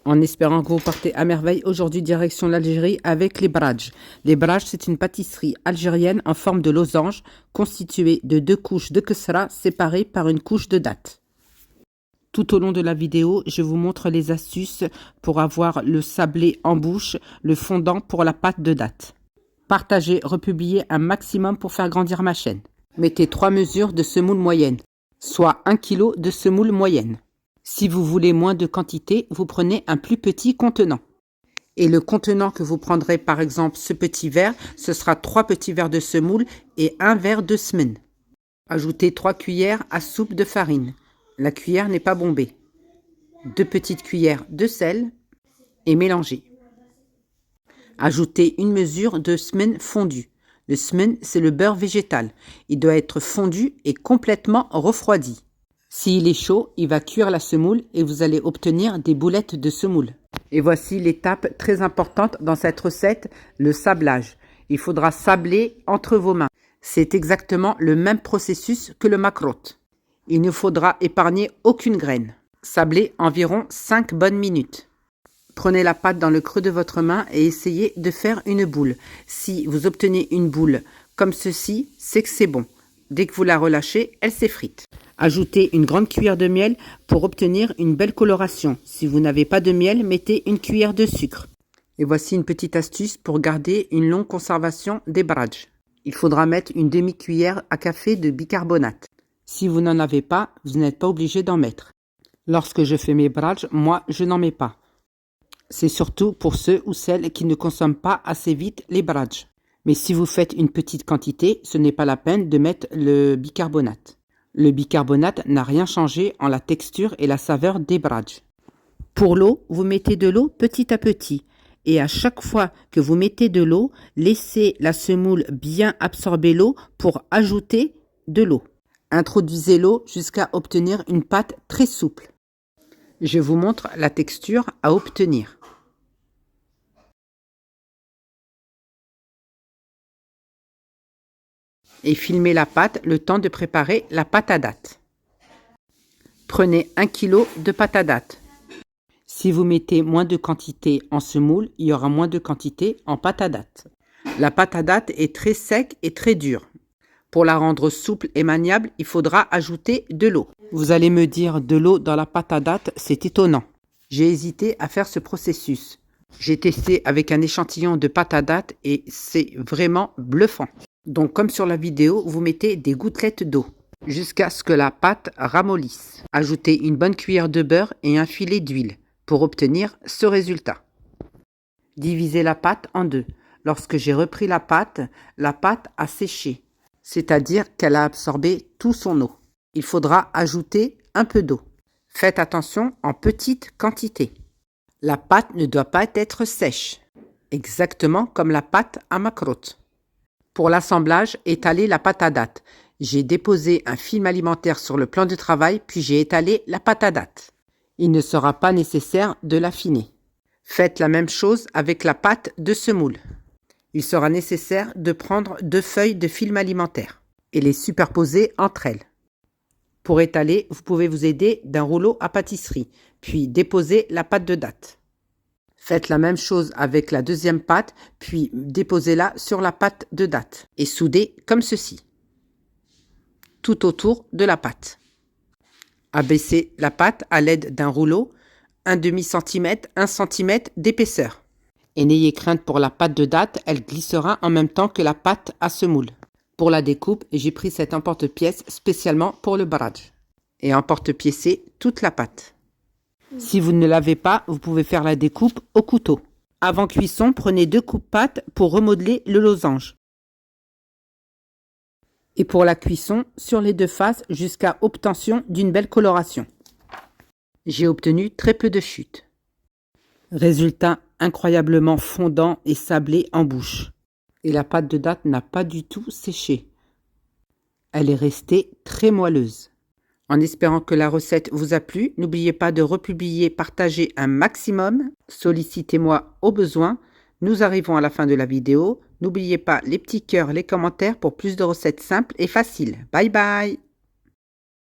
En espérant que vous partez à merveille, aujourd'hui direction l'Algérie avec les bradj. Les bradj, c'est une pâtisserie algérienne en forme de losange constituée de 2 couches de kesra séparées par une couche de dattes. Tout au long de la vidéo, je vous montre les astuces pour avoir le sablé en bouche, le fondant pour la pâte de dattes. Partagez, republiez un maximum pour faire grandir ma chaîne. Mettez 3 mesures de semoule moyenne, soit 1 kg de semoule moyenne. Si vous voulez moins de quantité, vous prenez un plus petit contenant. Et le contenant que vous prendrez, par exemple ce petit verre, ce sera 3 petits verres de semoule et 1 verre de smen. Ajoutez 3 cuillères à soupe de farine. La cuillère n'est pas bombée. 2 petites cuillères de sel et mélangez. Ajoutez une mesure de smen fondu. Le smen, c'est le beurre végétal. Il doit être fondu et complètement refroidi. S'il est chaud, il va cuire la semoule et vous allez obtenir des boulettes de semoule. Et voici l'étape très importante dans cette recette, le sablage. Il faudra sabler entre vos mains. C'est exactement le même processus que le makrot. Il ne faudra épargner aucune graine. Sablez environ 5 bonnes minutes. Prenez la pâte dans le creux de votre main et essayez de faire une boule. Si vous obtenez une boule comme ceci, c'est que c'est bon. Dès que vous la relâchez, elle s'effrite. Ajoutez une grande cuillère de miel pour obtenir une belle coloration. Si vous n'avez pas de miel, mettez une cuillère de sucre. Et voici une petite astuce pour garder une longue conservation des bradj. Il faudra mettre une demi-cuillère à café de bicarbonate. Si vous n'en avez pas, vous n'êtes pas obligé d'en mettre. Lorsque je fais mes bradj, moi, je n'en mets pas. C'est surtout pour ceux ou celles qui ne consomment pas assez vite les bradj. Mais si vous faites une petite quantité, ce n'est pas la peine de mettre le bicarbonate. Le bicarbonate n'a rien changé en la texture et la saveur des bradj. Pour l'eau, vous mettez de l'eau petit à petit. Et à chaque fois que vous mettez de l'eau, laissez la semoule bien absorber l'eau pour ajouter de l'eau. Introduisez l'eau jusqu'à obtenir une pâte très souple. Je vous montre la texture à obtenir. Et filmez la pâte le temps de préparer la pâte à dattes. Prenez 1 kg de pâte à dattes. Si vous mettez moins de quantité en semoule, il y aura moins de quantité en pâte à dattes. La pâte à dattes est très sec et très dure. Pour la rendre souple et maniable, il faudra ajouter de l'eau. Vous allez me dire de l'eau dans la pâte à dattes, c'est étonnant. J'ai hésité à faire ce processus. J'ai testé avec un échantillon de pâte à dattes et c'est vraiment bluffant. Donc comme sur la vidéo, vous mettez des gouttelettes d'eau jusqu'à ce que la pâte ramollisse. Ajoutez une bonne cuillère de beurre et un filet d'huile pour obtenir ce résultat. Divisez la pâte en deux. Lorsque j'ai repris la pâte a séché, c'est-à-dire qu'elle a absorbé tout son eau. Il faudra ajouter un peu d'eau. Faites attention en petite quantité. La pâte ne doit pas être sèche, exactement comme la pâte à makrot. Pour l'assemblage, étalez la pâte à dattes. J'ai déposé un film alimentaire sur le plan de travail, puis j'ai étalé la pâte à dattes. Il ne sera pas nécessaire de l'affiner. Faites la même chose avec la pâte de semoule. Il sera nécessaire de prendre 2 feuilles de film alimentaire et les superposer entre elles. Pour étaler, vous pouvez vous aider d'un rouleau à pâtisserie, puis déposer la pâte de dattes. Faites la même chose avec la deuxième pâte, puis déposez-la sur la pâte de dattes et soudez comme ceci, tout autour de la pâte. Abaissez la pâte à l'aide d'un rouleau, 1/2 cm, 1 cm d'épaisseur. Et n'ayez crainte pour la pâte de dattes, elle glissera en même temps que la pâte à semoule. Pour la découpe, j'ai pris cet emporte-pièce spécialement pour le bradj et emporte-piécez toute la pâte. Si vous ne l'avez pas, vous pouvez faire la découpe au couteau. Avant cuisson, prenez 2 coupes pâte pour remodeler le losange. Et pour la cuisson, sur les 2 faces jusqu'à obtention d'une belle coloration. J'ai obtenu très peu de chute. Résultat incroyablement fondant et sablé en bouche. Et la pâte de dattes n'a pas du tout séché. Elle est restée très moelleuse. En espérant que la recette vous a plu, n'oubliez pas de republier, partager un maximum. Sollicitez-moi au besoin. Nous arrivons à la fin de la vidéo. N'oubliez pas les petits cœurs, les commentaires pour plus de recettes simples et faciles. Bye bye!